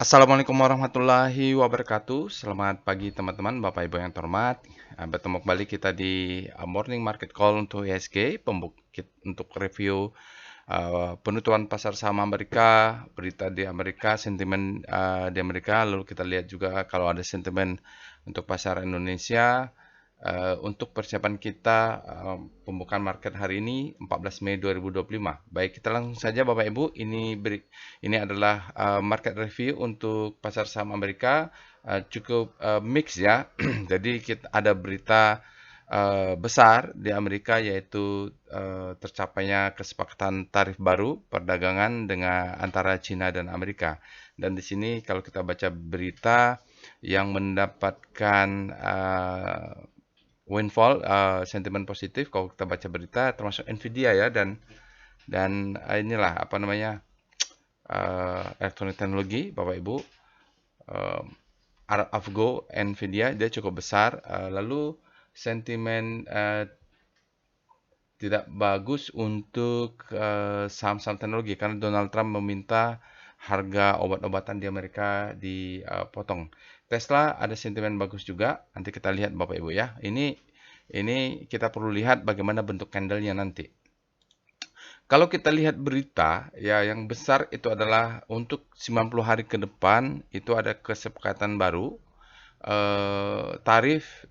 Assalamualaikum warahmatullahi wabarakatuh. Selamat pagi teman-teman, Bapak Ibu yang terhormat. Bertemu kembali kita di Morning Market Call untuk IHSG, untuk review penutupan pasar saham Amerika, berita di Amerika, sentimen di Amerika. Lalu kita lihat juga kalau ada sentimen untuk pasar Indonesia. Untuk persiapan kita pembukaan market hari ini 14 Mei 2025. Baik, kita langsung saja Bapak Ibu. Ini adalah market review untuk pasar saham Amerika. Cukup mix ya. Jadi kita ada berita besar di Amerika, yaitu tercapainya kesepakatan tarif baru perdagangan dengan antara China dan Amerika. Dan di sini kalau kita baca berita yang mendapatkan windfall, sentimen positif kalau kita baca berita, termasuk Nvidia ya, dan inilah apa namanya, elektronik teknologi Bapak Ibu, uh, Avgo, Nvidia dia cukup besar. Lalu sentimen tidak bagus untuk saham-saham teknologi karena Donald Trump meminta harga obat-obatan di Amerika dipotong. Tesla ada sentimen bagus juga. Nanti kita lihat Bapak Ibu ya. Ini kita perlu lihat bagaimana bentuk candlenya nanti. Kalau kita lihat berita ya, yang besar itu adalah untuk 90 hari ke depan itu ada kesepakatan baru, tarif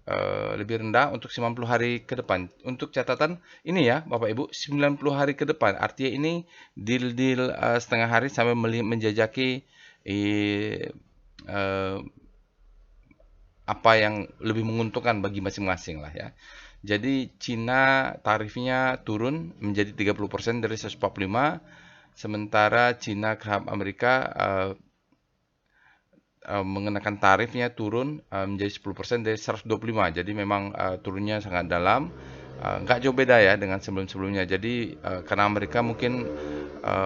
lebih rendah untuk 90 hari ke depan. Untuk catatan ini ya Bapak Ibu, 90 hari ke depan. Artinya ini deal-deal setengah hari sampai menjajaki eh, apa yang lebih menguntungkan bagi masing-masing lah ya. Jadi Cina tarifnya turun menjadi 30% dari 145, sementara Cina terhadap Amerika mengenakan tarifnya turun menjadi 10% dari 125. Jadi memang turunnya sangat dalam. Nggak jauh beda ya dengan sebelum-sebelumnya. Jadi karena mereka mungkin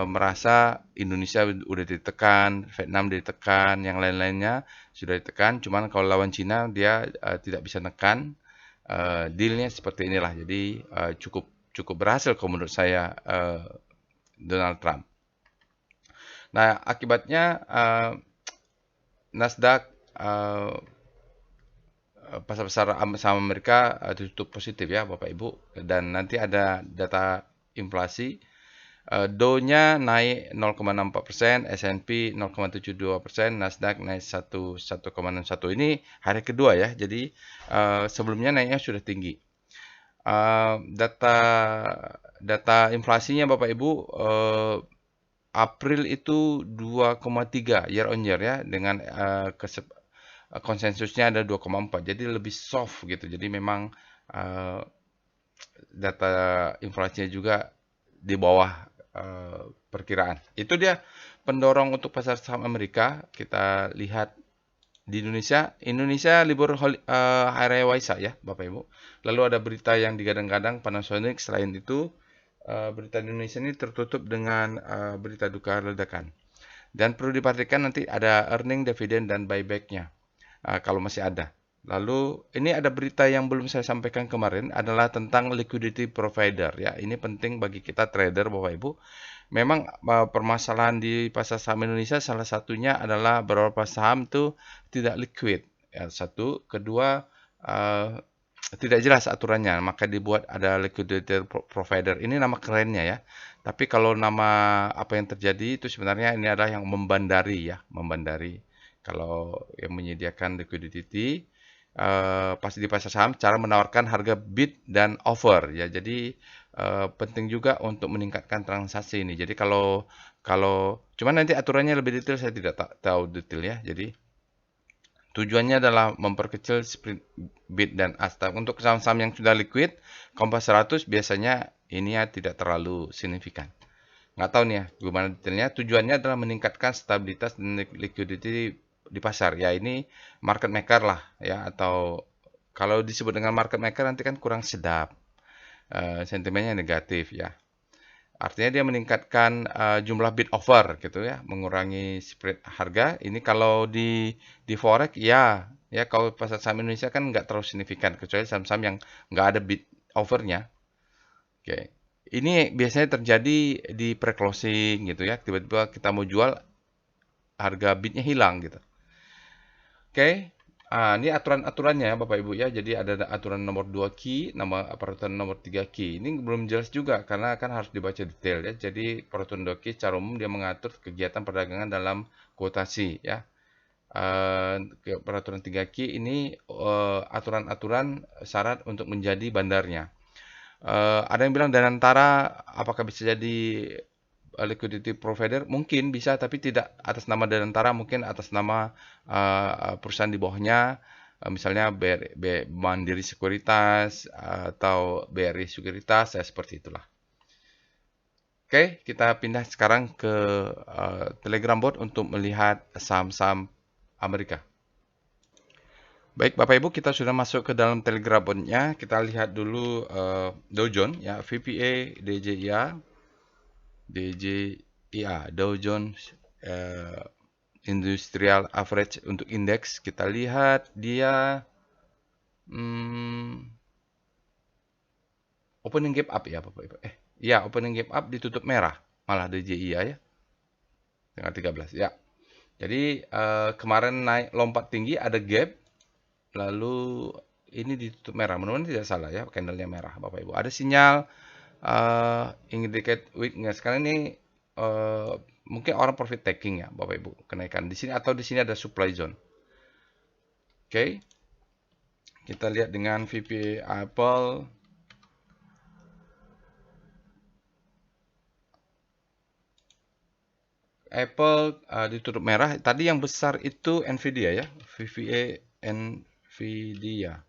merasa Indonesia udah ditekan, Vietnam ditekan, yang lain-lainnya sudah ditekan. Cuman kalau lawan Cina dia tidak bisa nekan. Dealnya seperti inilah. Jadi cukup cukup berhasil kalau menurut saya Donald Trump. Nah, akibatnya Nasdaq, pasar-pasar saham Amerika tutup positif ya Bapak Ibu. Dan nanti ada data inflasi. Dow-nya naik 0,64%, S&P 0,72%, Nasdaq naik 1,61. Ini hari kedua ya. Jadi sebelumnya naiknya sudah tinggi. Data data inflasinya Bapak Ibu, April itu 2,3 year on year ya, dengan konsensusnya ada 2,4. Jadi lebih soft gitu. Jadi memang uh, data inflasinya juga di bawah perkiraan. Itu dia pendorong untuk pasar saham Amerika. Kita lihat di Indonesia libur hari raya Waisak ya Bapak Ibu. Lalu ada berita yang digadang-gadang Panasonic. Selain itu berita di Indonesia ini tertutup dengan berita duka ledakan. Dan perlu diperhatikan nanti ada earning, dividen, dan buyback-nya kalau masih ada. Lalu ini ada berita yang belum saya sampaikan kemarin adalah tentang liquidity provider ya. Ini penting bagi kita trader Bapak Ibu. Memang permasalahan di pasar saham Indonesia salah satunya adalah beberapa saham itu tidak liquid. Ya, satu, kedua tidak jelas aturannya, maka dibuat ada liquidity provider. Ini nama kerennya ya. Tapi kalau nama apa yang terjadi itu sebenarnya ini adalah yang membandari ya, membandari. Kalau yang menyediakan liquidity pas di pasar saham cara menawarkan harga bid dan offer ya. Jadi penting juga untuk meningkatkan transaksi ini. Jadi kalau kalau cuman nanti aturannya lebih detail saya tidak tahu detail ya. Jadi tujuannya adalah memperkecil split bid dan ask. Untuk saham-saham yang sudah liquid, Kompas 100 biasanya ini ya tidak terlalu signifikan. Nggak tahu nih ya gimana detailnya. Tujuannya adalah meningkatkan stabilitas dan liquidity di pasar. Ya ini market maker lah ya, atau kalau disebut dengan market maker nanti kan kurang sedap. Sentimennya negatif ya. Artinya dia meningkatkan jumlah bid offer gitu ya, mengurangi spread harga. Ini kalau di forex ya, ya kalau pasar saham Indonesia kan nggak terlalu signifikan kecuali saham-saham yang nggak ada bid offernya. Oke. Ini biasanya terjadi di pre-closing gitu ya. Tiba-tiba kita mau jual, harga bitnya hilang gitu. Oke. Ini aturan-aturannya ya Bapak Ibu ya. Jadi ada aturan nomor 2 key, peraturan nomor 3 key. Ini belum jelas juga karena kan harus dibaca detail ya. Jadi peraturan 2 key secara umum dia mengatur kegiatan perdagangan dalam kuotasi ya. Peraturan 3 key ini aturan-aturan syarat untuk menjadi bandarnya. Ada yang bilang Danantara apakah bisa jadi liquidity provider? Mungkin bisa, tapi tidak atas nama Danantara, mungkin atas nama perusahaan di bawahnya, misalnya Mandiri Sekuritas atau BRI Sekuritas, ya seperti itulah. Oke, kita pindah sekarang ke Telegram bot untuk melihat saham-saham Amerika. Baik, Bapak Ibu, kita sudah masuk ke dalam Telegram bot-nya. Kita lihat dulu Dow Jones, ya, VPA, DJIA, Dow Jones Industrial Average untuk indeks. Kita lihat dia opening gap up ya, Bapak Ibu. Ya, opening gap up ditutup merah, malah DJIA ya, tanggal 13 ya. Jadi kemarin naik lompat tinggi, ada gap. Lalu ini ditutup merah, mudah-mudahan tidak salah ya, candlenya merah Bapak Ibu. Ada sinyal indicate weakness. Karena ini mungkin orang profit taking ya Bapak Ibu, kenaikan di sini atau di sini ada supply zone. Oke. Kita lihat dengan VPA Apple. Apple ditutup merah. Tadi yang besar itu Nvidia ya, VPA Nvidia.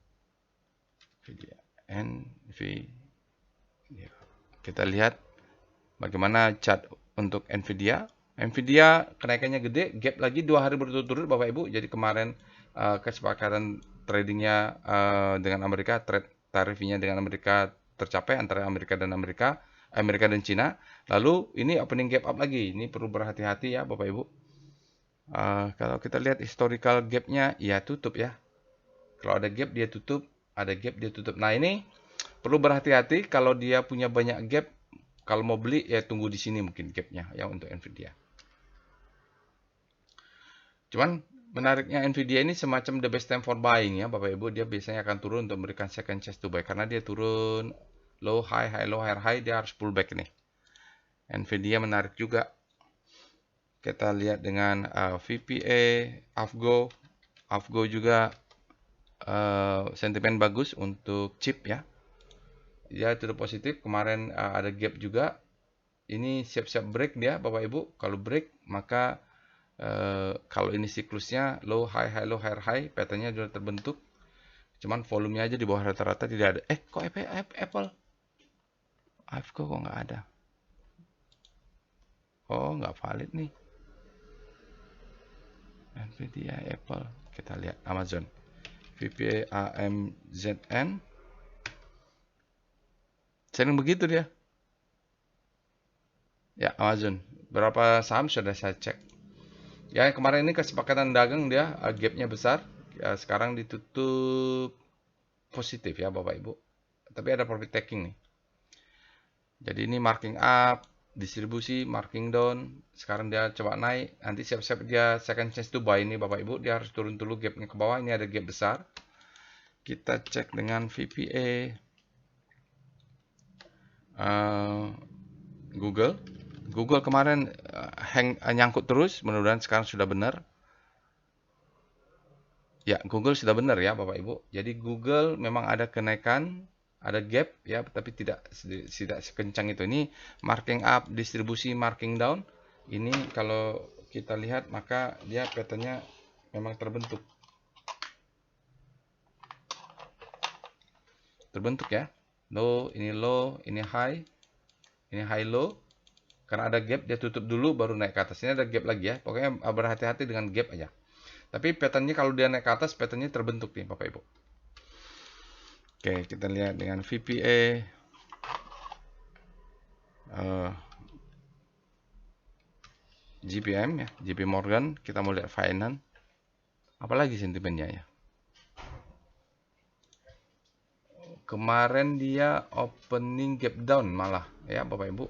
Kita lihat bagaimana chart untuk Nvidia. Nvidia kenaikannya gede, gap lagi 2 hari berturut-turut Bapak Ibu. Jadi kemarin kesepakatan tradingnya dengan Amerika, tarifnya dengan Amerika tercapai antara Amerika dan Cina. Lalu ini opening gap up lagi. Ini perlu berhati-hati ya Bapak Ibu. Kalau kita lihat historical gapnya, ya tutup ya. Kalau ada gap dia tutup, ada gap dia tutup. Nah ini perlu berhati-hati kalau dia punya banyak gap. Kalau mau beli ya tunggu di sini mungkin gapnya ya untuk Nvidia. Cuman menariknya Nvidia ini semacam the best time for buying ya Bapak Ibu. Dia biasanya akan turun untuk memberikan second chance to buy. Karena dia turun low high high low high high, dia harus pullback nih. Nvidia menarik juga. Kita lihat dengan VPA, AFGO. AFGO juga sentimen bagus untuk chip ya. Dia turun positif. Kemarin ada gap juga. Ini siap-siap break dia Bapak Ibu. Kalau break maka kalau ini siklusnya low high high low high high, patternnya sudah terbentuk. Cuman volumenya aja di bawah rata-rata tidak ada. Kok Apple? AFGO kok nggak ada? Oh, nggak valid nih. Nvidia, Apple. Kita lihat Amazon. VPA AMZN. Sering begitu dia. Ya, Amazon. Berapa saham sudah saya cek. Ya, kemarin ini kesepakatan dagang dia gapnya besar. Ya, sekarang ditutup positif ya Bapak Ibu. Tapi ada profit taking nih. Jadi ini marking up, distribusi, marking down. Sekarang dia coba naik. Nanti siap-siap dia second chance to buy ini Bapak Ibu. Dia harus turun dulu gapnya ke bawah. Ini ada gap besar. Kita cek dengan VPA. Google kemarin nyangkut terus, mudah-mudahan sekarang sudah benar. Ya, Google sudah benar ya Bapak Ibu. Jadi Google memang ada kenaikan, ada gap ya, tapi tidak sekencang itu. Ini marking up, distribusi, marking down. Ini kalau kita lihat maka dia patternnya memang terbentuk. Terbentuk ya. Low, ini high. Ini high low. Karena ada gap, dia tutup dulu baru naik ke atas. Ini ada gap lagi ya. Pokoknya berhati-hati dengan gap aja. Tapi patternnya kalau dia naik ke atas, patternnya terbentuk nih Bapak Ibu. Oke, kita lihat dengan VPA. JPM ya, JP Morgan. Kita mau lihat finance. Apalagi sentimennya ya. Kemarin dia opening gap down malah ya Bapak Ibu.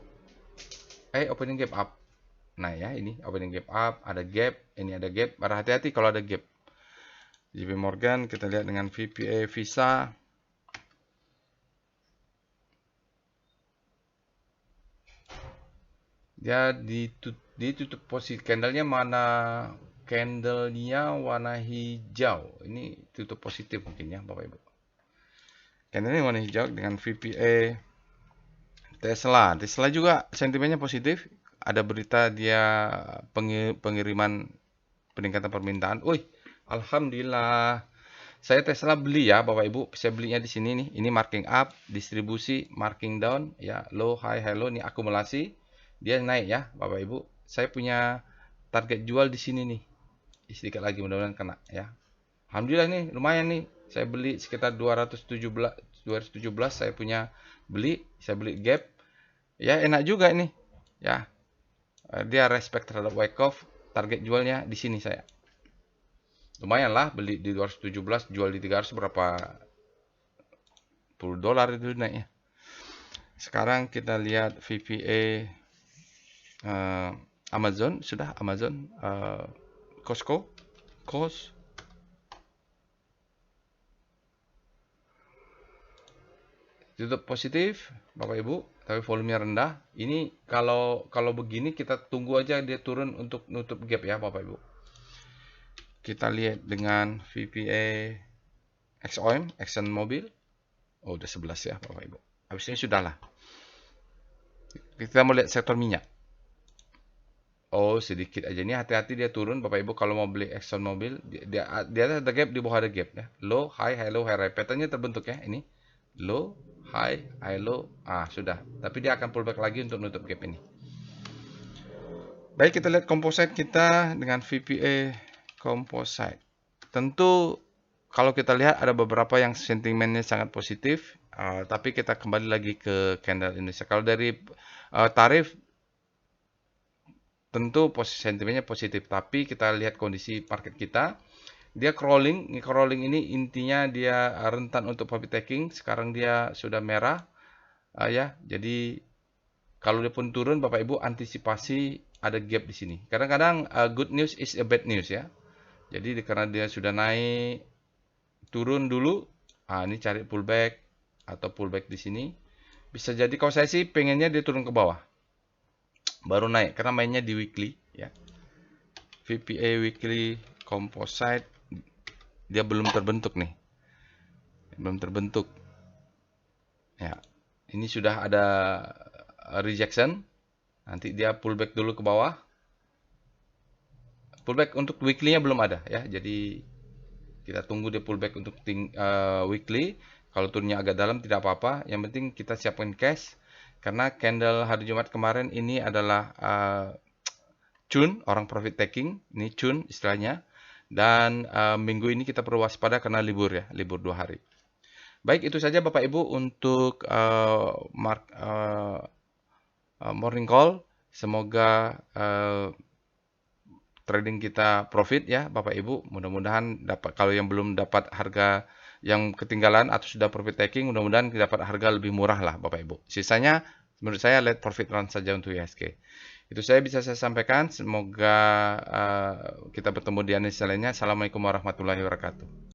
Opening gap up. Nah ya, ini opening gap up, ada gap, ini ada gap. Hati-hati kalau ada gap. JP Morgan kita lihat dengan VPA Visa. Dia ditutup posisi candlenya mana? Candlenya warna hijau. Ini tutup positif mungkin ya Bapak Ibu. Candlenya warna hijau dengan VPA Tesla. Tesla juga sentimennya positif. Ada berita dia pengiriman peningkatan permintaan. Wih, alhamdulillah. Saya Tesla beli ya Bapak Ibu. Saya belinya di sini nih. Ini marking up, distribusi, marking down, ya, low, high, low. Ini akumulasi. Dia naik ya Bapak Ibu. Saya punya target jual di sini nih. Sedikit lagi mudah-mudahan kena ya. Alhamdulillah nih lumayan nih. Saya beli sekitar 217 saya punya saya beli gap. Ya enak juga ini. Ya. Dia respect terhadap Wyckoff. Target jualnya di sini saya. Lumayan lah beli di 217 jual di 300 berapa $10 itu naiknya. Sekarang kita lihat VPA Amazon, sudah Amazon, Costco, tutup positif Bapak Ibu, tapi volumenya rendah. Ini kalau begini kita tunggu aja dia turun untuk nutup gap ya Bapak Ibu. Kita lihat dengan VPA XOM, Exxon Mobil. Oh, udah 11 ya Bapak Ibu. Habis ini sudahlah. Kita mau lihat sektor minyak. Oh, sedikit aja. Ini hati-hati dia turun Bapak Ibu kalau mau beli Exxon Mobil. Dia ada gap, di bawah ada gap ya. Low, high, low, high. Patternnya terbentuk ya. Ini low, high, low. Sudah. Tapi dia akan pullback lagi untuk nutup gap ini. Baik, kita lihat composite kita dengan VPA composite. Tentu kalau kita lihat ada beberapa yang sentimennya sangat positif, tapi kita kembali lagi ke candle Indonesia. Kalau dari tarif, tentu sentimennya positif, tapi kita lihat kondisi market kita. Dia crawling ini intinya dia rentan untuk profit taking. Sekarang dia sudah merah, ya. Jadi kalau dia pun turun, Bapak Ibu antisipasi ada gap di sini. Kadang-kadang good news is a bad news ya. Jadi karena dia sudah naik, turun dulu, ini cari pullback atau pullback di sini. Bisa jadi kalau saya sih pengennya dia turun ke bawah, baru naik karena mainnya di weekly ya. VPA weekly composite dia belum terbentuk nih, belum terbentuk ya. Ini sudah ada rejection, nanti dia pullback dulu ke bawah. Pullback untuk weekly-nya belum ada ya, jadi kita tunggu dia pullback untuk weekly. Kalau turunnya agak dalam tidak apa-apa, yang penting kita siapkan cash. Karena candle hari Jumat kemarin ini adalah Cun, orang profit taking, ini Cun istilahnya. Dan minggu ini kita perlu waspada karena libur ya, libur 2 hari. Baik, itu saja Bapak Ibu untuk morning call. Semoga trading kita profit ya Bapak Ibu. Mudah-mudahan dapat, kalau yang belum dapat harga yang ketinggalan atau sudah profit taking, mudah-mudahan dapat harga lebih murah lah Bapak Ibu. Sisanya menurut saya let profit run saja untuk IHSG. Itu saya bisa saya sampaikan. Semoga kita bertemu di analisa lainnya. Assalamualaikum warahmatullahi wabarakatuh.